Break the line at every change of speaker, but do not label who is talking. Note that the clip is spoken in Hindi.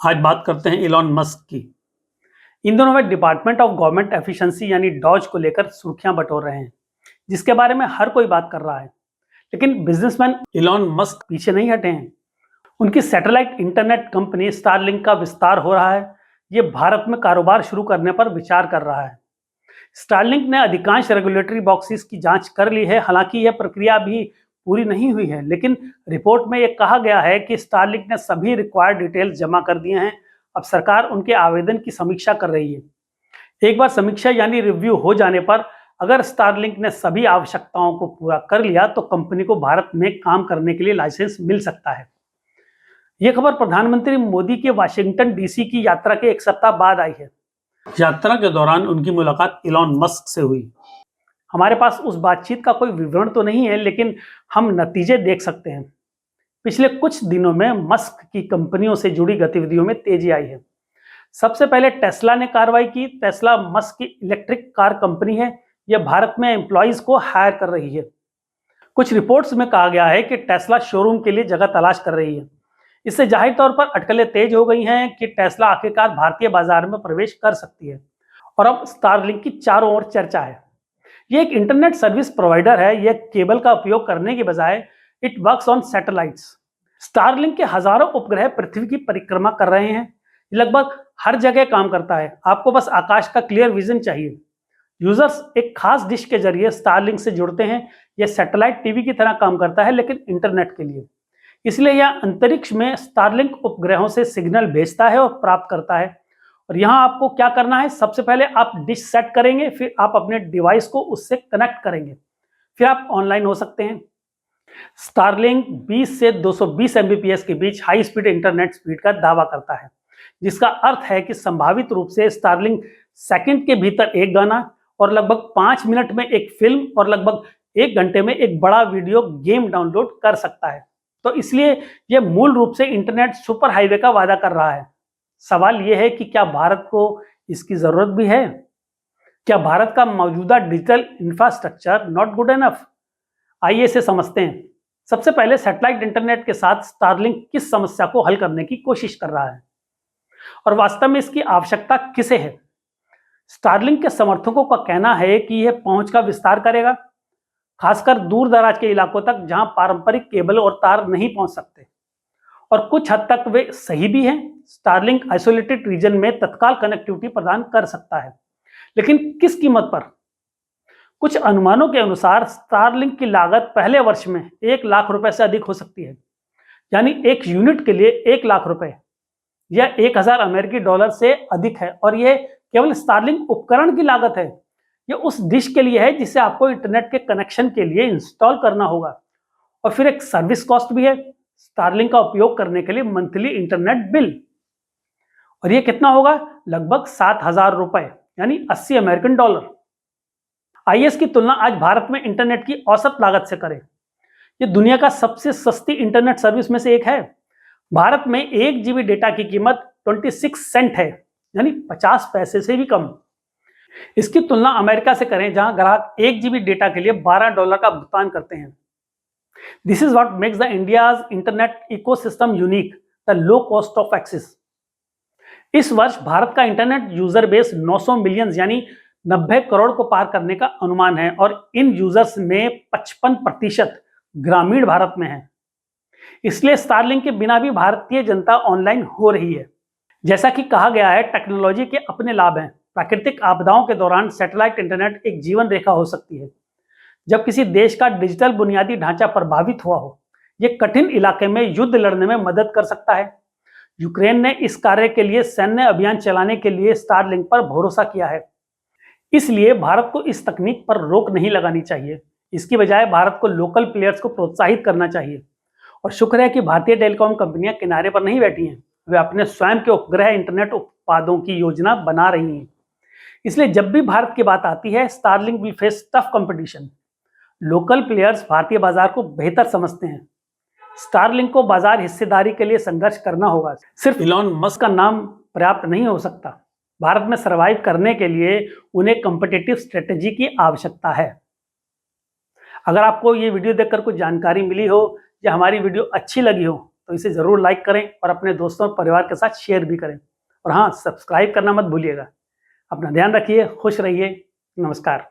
आज बात करते हैं इलॉन मस्क की। इन दिनों में डिपार्टमेंट ऑफ गवर्नमेंट एफिशिएंसी यानी डॉज को लेकर सुर्खियां बटोर रहे हैं, जिसके बारे में हर कोई बात कर रहा है। लेकिन बिजनेसमैन इलॉन मस्क पीछे नहीं हटे हैं। उनकी सैटेलाइट इंटरनेट कंपनी स्टारलिंक का विस्तार हो रहा है। ये भारत में कारोबार शुरू करने पर विचार कर रहा है। स्टारलिंक ने अधिकांश रेगुलेटरी बॉक्सेस की जांच कर ली है। हालांकि यह प्रक्रिया भी पूरी नहीं हुई है, लेकिन रिपोर्ट में यह कहा गया है कि स्टारलिंक ने सभी रिक्वायर्ड डिटेल्स जमा कर दिए हैं। अब सरकार उनके आवेदन की समीक्षा कर रही है। एक बार समीक्षा यानी रिव्यू हो जाने पर अगर स्टारलिंक ने सभी आवश्यकताओं को पूरा कर लिया तो कंपनी को भारत में काम करने के लिए लाइसेंस मिल सकता है। यह खबर प्रधानमंत्री मोदी के वाशिंगटन डीसी की यात्रा के एक सप्ताह बाद आई है। यात्रा के दौरान उनकी मुलाकात इलॉन मस्क से हुई। हमारे पास उस बातचीत का कोई विवरण तो नहीं है, लेकिन हम नतीजे देख सकते हैं। पिछले कुछ दिनों में मस्क की कंपनियों से जुड़ी गतिविधियों में तेजी आई है। सबसे पहले टेस्ला ने कार्रवाई की। टेस्ला मस्क की इलेक्ट्रिक कार कंपनी है। यह भारत में एम्प्लॉइज को हायर कर रही है। कुछ रिपोर्ट्स में कहा गया है कि टेस्ला शोरूम के लिए जगह तलाश कर रही है। इससे जाहिर तौर पर अटकलें तेज हो गई हैं कि टेस्ला आखिरकार भारतीय बाजार में प्रवेश कर सकती है। और अब स्टारलिंक की चारों ओर चर्चा है। यह एक इंटरनेट सर्विस प्रोवाइडर है। यह केबल का उपयोग करने के बजाय it works on satellites. Starlink के हजारों उपग्रह पृथ्वी की परिक्रमा कर रहे हैं। लगभग हर जगह काम करता है। आपको बस आकाश का क्लियर विजन चाहिए। यूजर्स एक खास डिश के जरिए स्टारलिंक से जुड़ते हैं। यह सैटेलाइट टीवी की तरह काम करता है, लेकिन इंटरनेट के लिए। इसलिए यह अंतरिक्ष में स्टारलिंक उपग्रहों से सिग्नल भेजता है और प्राप्त करता है। और यहाँ आपको क्या करना है, सबसे पहले आप डिश सेट करेंगे, फिर आप अपने डिवाइस को उससे कनेक्ट करेंगे, फिर आप ऑनलाइन हो सकते हैं। स्टारलिंक 20 से 220 एमबीपीएस के बीच हाई स्पीड इंटरनेट स्पीड का दावा करता है, जिसका अर्थ है कि संभावित रूप से स्टारलिंक सेकंड के भीतर एक गाना और लगभग 5 मिनट में एक फिल्म और लगभग 1 घंटे में एक बड़ा वीडियो गेम डाउनलोड कर सकता है। तो इसलिए यह मूल रूप से इंटरनेट सुपर हाईवे का वादा कर रहा है। सवाल यह है कि क्या भारत को इसकी जरूरत भी है? क्या भारत का मौजूदा digital infrastructure not good enough? आइए इसे समझते हैं। सबसे पहले सैटेलाइट इंटरनेट के साथ स्टारलिंक किस समस्या को हल करने की कोशिश कर रहा है और वास्तव में इसकी आवश्यकता किसे है? स्टारलिंक के समर्थकों का कहना है कि यह पहुंच का विस्तार करेगा, खासकर दूर दराज के इलाकों तक जहां पारंपरिक केबल और तार नहीं पहुंच सकते। और कुछ हद तक वे सही भी हैं। स्टारलिंक आइसोलेटेड रीजन में तत्काल कनेक्टिविटी प्रदान कर सकता है, लेकिन किस कीमत पर? कुछ अनुमानों के अनुसार स्टारलिंक की लागत पहले वर्ष में 1 लाख रुपए से अधिक हो सकती है, यानी एक यूनिट के लिए 1 लाख रुपए। यह 1000 अमेरिकी डॉलर से अधिक है और यह केवल स्टारलिंक उपकरण की लागत है। यह उस डिश के लिए है जिसे आपको इंटरनेट के कनेक्शन के लिए इंस्टॉल करना होगा। और फिर एक सर्विस कॉस्ट भी है, स्टारलिंक का उपयोग करने के लिए मंथली इंटरनेट बिल। और यह कितना होगा? लगभग 7000 रुपए, यानी 80 अमेरिकन डॉलर। आइए इसकी तुलना आज भारत में इंटरनेट की औसत लागत से करें। यह दुनिया का सबसे सस्ती इंटरनेट सर्विस में से एक है। भारत में 1 जीबी डेटा की कीमत 26 सेंट है, यानी 50 पैसे से भी कम। इसकी तुलना अमेरिका से करें, जहां ग्राहक 1 जीबी डेटा के लिए $12 का भुगतान करते हैं। This is what makes the India's internet ecosystem unique, the low cost of access. इस वर्ष भारत का इंटरनेट यूजर बेस 900 मिलियन यानी 90 करोड़ को पार करने का अनुमान है और इन यूजर्स में 55% ग्रामीण भारत में है। इसलिए स्टारलिंक के बिना भी भारतीय जनता ऑनलाइन हो रही है। जैसा कि कहा गया है, टेक्नोलॉजी के अपने लाभ हैं। प्राकृतिक आपदाओं के दौरान सैटेलाइट इंटरनेट एक जीवन रेखा हो सकती है। जब किसी देश का डिजिटल बुनियादी ढांचा प्रभावित हुआ हो, यह कठिन इलाके में युद्ध लड़ने में मदद कर सकता है। यूक्रेन ने इस कार्य के लिए सैन्य अभियान चलाने के लिए स्टारलिंक पर भरोसा किया है। इसलिए भारत को इस तकनीक पर रोक नहीं लगानी चाहिए। इसकी बजाय भारत को लोकल प्लेयर्स को प्रोत्साहित करना चाहिए। और शुक्र है कि भारतीय टेलीकॉम कंपनियां किनारे पर नहीं बैठी हैं। वे अपने स्वयं के उपग्रह इंटरनेट उत्पादों की योजना बना रही हैं। इसलिए जब भी भारत की बात आती है, Starlink will face tough competition. Local players भारतीय बाजार को बेहतर समझते हैं। स्टारलिंक को बाजार हिस्सेदारी के लिए संघर्ष करना होगा। सिर्फ इलॉन मस्क का नाम पर्याप्त नहीं हो सकता। भारत में सर्वाइव करने के लिए उन्हें कॉम्पिटिटिव स्ट्रेटेजी की आवश्यकता है। अगर आपको ये वीडियो देखकर कुछ जानकारी मिली हो या हमारी वीडियो अच्छी लगी हो तो इसे ज़रूर लाइक करें और अपने दोस्तों और परिवार के साथ शेयर भी करें। और हाँ, सब्सक्राइब करना मत भूलिएगा। अपना ध्यान रखिए, खुश रहिए। नमस्कार।